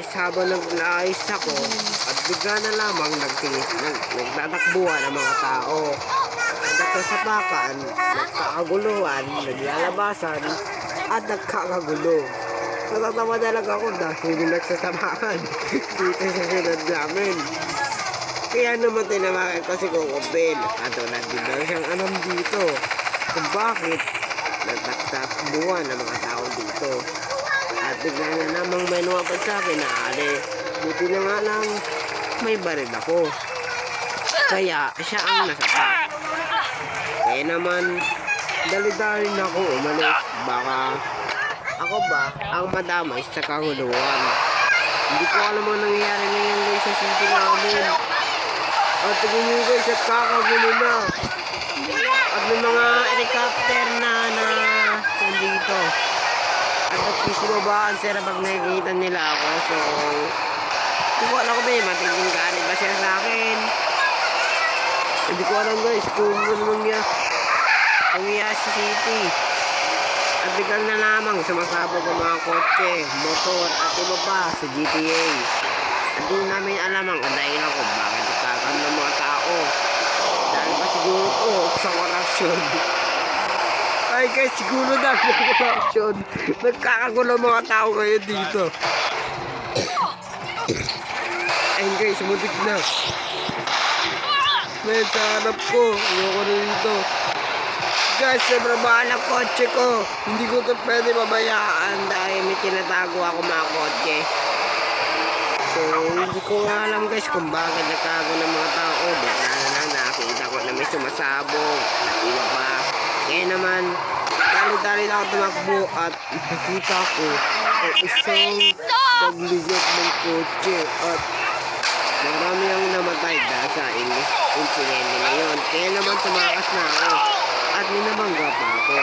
Habang nag-aayos ako at bigla na lamang nagtatakbuhan ang mga tao. Nagsasapakan, nagkakaguluhan, naglalabasan, at nagkakagulo. Natatawa talaga ako dahil nagsasapakan dito sa syudad namin. Kaya naman tinawagan ko si Coco Bell at wala din daw siyang alam dito kung bakit nagtatakbuhan ang mga tao dito. At bigla na namang may lumapit sa akin na buti na nga lang may baril ako. Kaya siya ang nasapak. Kaya naman dali-dali na ako umalis. Baka ako ba ang madamay sa kahuluan. Hindi ko alam ang nangyayari ngayon guys sa city namin. At tingin nyo guys at kakagulo na. At may mga helicopter na dito. At nagpusibabaan sila pag nakikita nila ako. So, hindi ko alam ko ba matiging galit ba sila sa akin. Hindi ko alam guys kung ano nangyayari sa city. At biglang na lamang sumasabog ang mga kotse, motor at iba pa sa GTA. At di namin alam ang dahilan kung bakit nagkakaroon ng mga tao. Dahil pa siguro to sa korupsyon. Ay guys, siguro na sa korupsyon. Nagkakagulo mga tao kayo dito. Ayun guys, mutik na. May sa hanap ko. Ayoko na dito. Guys, sobrang mahal ang kotse ko. Hindi ko ito pwede mabayaan dahil may tinatago ako mga kotse. So, hindi ko nga alam guys kung bakit nagtago ng mga tao. Bigla na lang nakakita ko na may sumasabog at iba pa. Kaya naman, dali-dali na ako tumakbo at nakita ko ang isang pagligot ng kotse at marami ang namatay dahil sa insidente na yun. Kaya naman tumakas na ako at minamangga pa ako.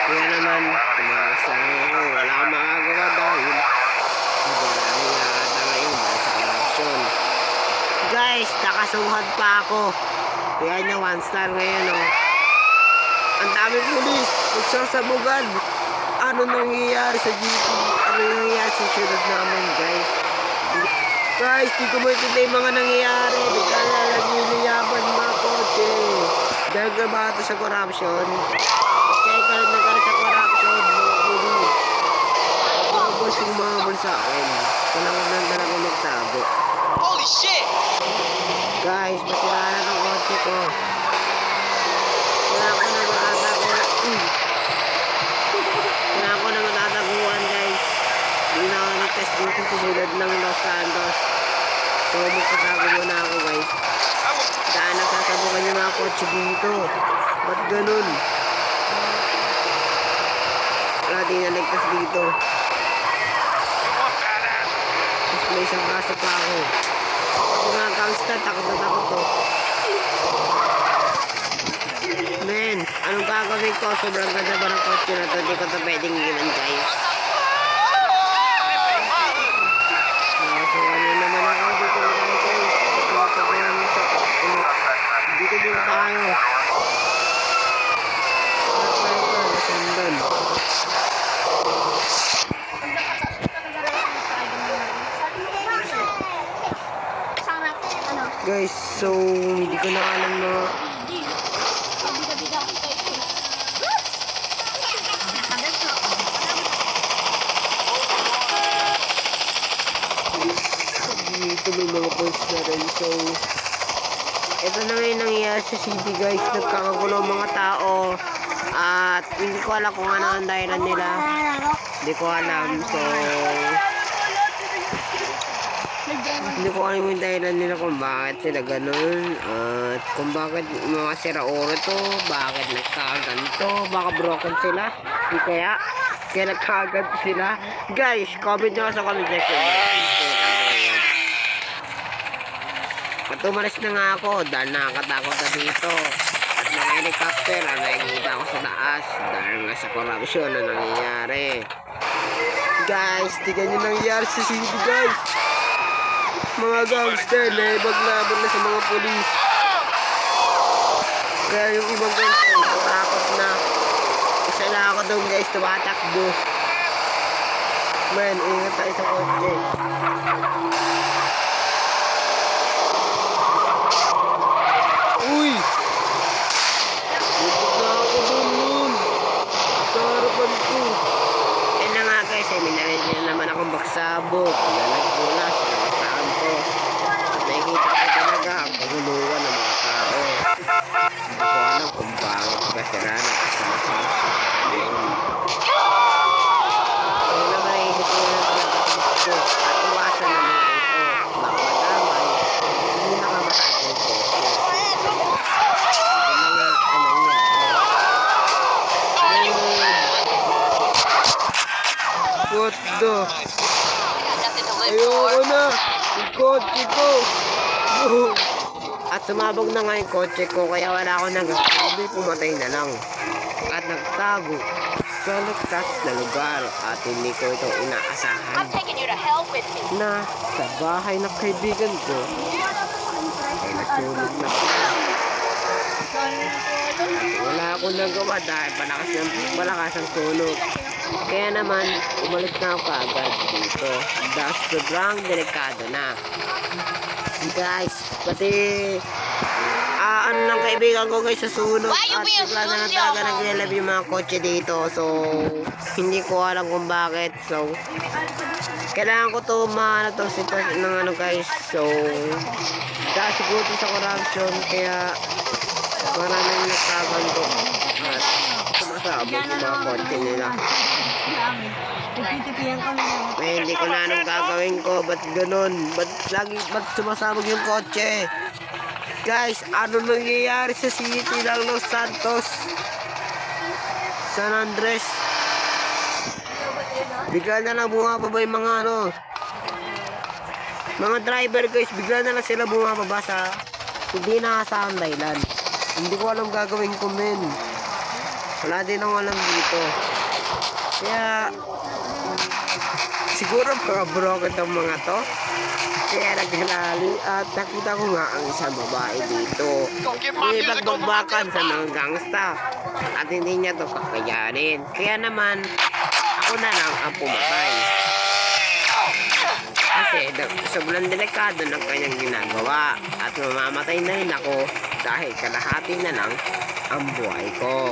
Kaya naman tumakas na ako. Wala akong makagawa dahil maraming nakakata ngayon dahil sa korupsyon. Guys, nakasuhan pa ako. Kaya niya 1 star ngayon oh. Ang daming pulis, nagsasabugan. Ano nangyayari sa GP? Ano nangyayari sa syudad namin guys? Guys, di ko maintindihan yung mga nangyayari. Bigla na nagliliyaban mga kotse. Dahil ka ba ito sa corruption? Kaya ka rin nagkaroon sa corruption, mga pulis. Mga boss yung mahabol sa akin. Kailangan lang talaga magtago. Holy shit! Guys, masiraan ang kotse ko. Kailangan ko na matataguan. Kailangan ko na matataguan guys. Hindi na ako nag-test dito sa syudad ng Los Santos. So, magtatago muna ako guys. Dahil nagsasabukan yung mga kotse dito. Ba't ganun? Wala din na nagtas dito. Tapos may isang kaso pa ako. Ako mga gangster, takot na takot to. Men, anong gagawin ko? Sobrang ganda ba ng kotse na to? Hindi ko to pwedeng iwan guys. So ano naman ako dito naman guys. Dito din tayo. Nasundan. Guys, so hindi ko na alam na dito may mga points na rin. So ito na ngayon nangyayari sa city guys. Nagkakagulo ang mga tao at hindi ko alam kung ano ang dahilan nila. Hindi ko alam. So hindi ko alam yung dahilan nila kung bakit sila ganun at kung bakit mga sira-oro to, bakit nagkakaganto, baka broken sila, hindi kaya nagkakaganto sila. Guys, comment nyo sa comment section. At umalis na nga ako dahil nakakatakot na dito at mga helicopter ang nakikita ko sa taas dahil nga sa korupsyon na nangyayari. Guys, tignan nyo nangyayari sa city guys. Mga gangster, naibag-labag na sa mga polis. Kaya yung ibang gangster, natakot na. Isa na ako doon guys, tumatakbo. Man, ingat tayo sa kotse. pagsabog na nagmula sa Los Santos. Nakikita ko talaga ang kaguluhan ng mga tao. Hindi ko alam kung bakit kasalanan at sama-sama. Kaya naman naisip ko na talaga tumakbo at iwasan na mga ito. Baka madamay, hindi nakamasakit ko. Hindi na nga ano niya. What the? Ayoko na! Yung kotse ko! At sumabog na nga yung kotse ko kaya wala akong nagsasabi, pumatay na lang. At nagtago sa ligtas na lugar at hindi ko ito inaasahan na sa bahay ng kaibigan ko ay nasunog na pala. Wala akong nagawa dahil malakas ang sunog. Kaya naman, umalis na ako kaagad dito. Dahil sobrang delikado na. Guys, pati ano ng kaibigan ko guys sa sunog at bigla na lang talaga nag-relab yung mga kotse dito. So, hindi ko alam kung bakit. So, kailangan ko to maano to sitwasyon ng ano guys. So, dahil siguro to sa corruption, kaya maraming nagkaganto at sumasabot yung mga kotse nila. Eh, hindi ko na anong gagawin ko. Ba't ganun? Ba't sumasabog yung kotse? Guys, ano nangyayari sa city ng Los Santos? San Andres? Bigla na lang bumababa yung mga ano. Mga driver guys, bigla na lang sila bumababa sa hindi nakasaan dahilan. Hindi ko alam gagawin ko men. Wala din akong alam dito. Kaya siguro mga broken ang mga to. Kaya naghalali at nakita ko nga ang isang babae dito. May bagbagbakan sa mga gangsta. At hindi niya to kakayanin. Kaya naman ako na lang ang pumatay. Kasi sobrang delikado ng kanyang ginagawa. At mamamatay na rin ako dahil kalahati na lang ang buhay ko.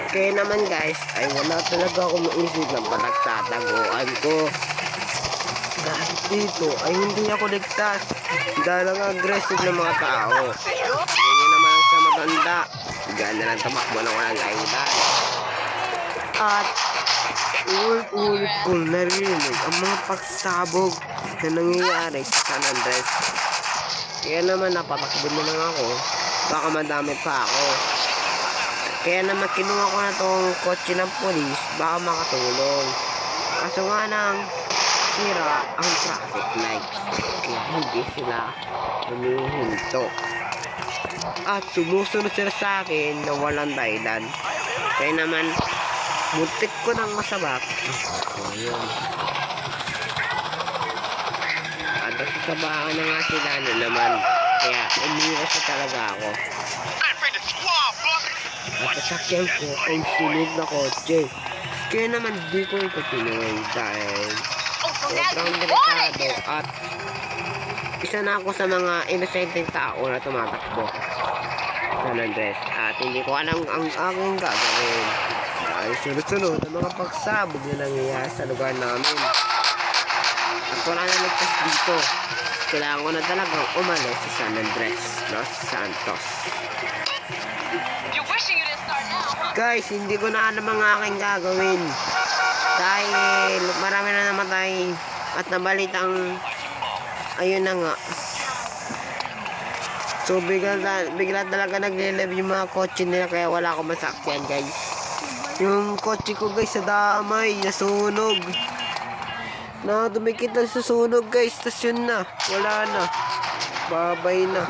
Kaya naman guys, ay wala talaga akong maisip na panagtataguan ko. Kahit dito ay hindi ako ligtas dahil ang aggressive ng mga tao. Hindi naman sa maganda. Diyan na lang tamakbo ng walang ailan. At ulit-ulit kong narinig ang mga pagsabog na nangyayari sa San Andres. Kaya naman napatakbo na lang ako. Baka madami pa ako. Kaya naman kinuha ko na tong kotse ng polis, baka makatulong. Kaso nga nang sira ang traffic lights. Kaya hindi sila humihinto. At sumusunod sila sa akin na walang dahilan. Kaya naman, muntik ko nang masabak. Ayun. At sasabakan na nga sila na naman. Kaya umiwas na talaga ako. At sasakyan ko ang sunog na kotse. Kaya naman di ko ito pinuhay dahil sobrang delikado at isa na ako sa mga inosenteng tao na tumatakbo San Andres. At hindi ko alam ang aking gagawin dahil sunod-sunod ang mga pagsabog na nangyayari sa lugar namin. At wala na nagtas dito. Kailangan ko na talagang umalis sa San Andres, Los Santos. Guys, hindi ko na alam ang aking gagawin dahil marami na namatay at nabalitang ayun na nga. So bigla talaga nag-live yung mga kotse nila kaya wala akong masakyan guys. Yung kotse ko guys sa damay, nasunog. Na dumikit lang sa sunog guys, tas yun na, wala na, babay na.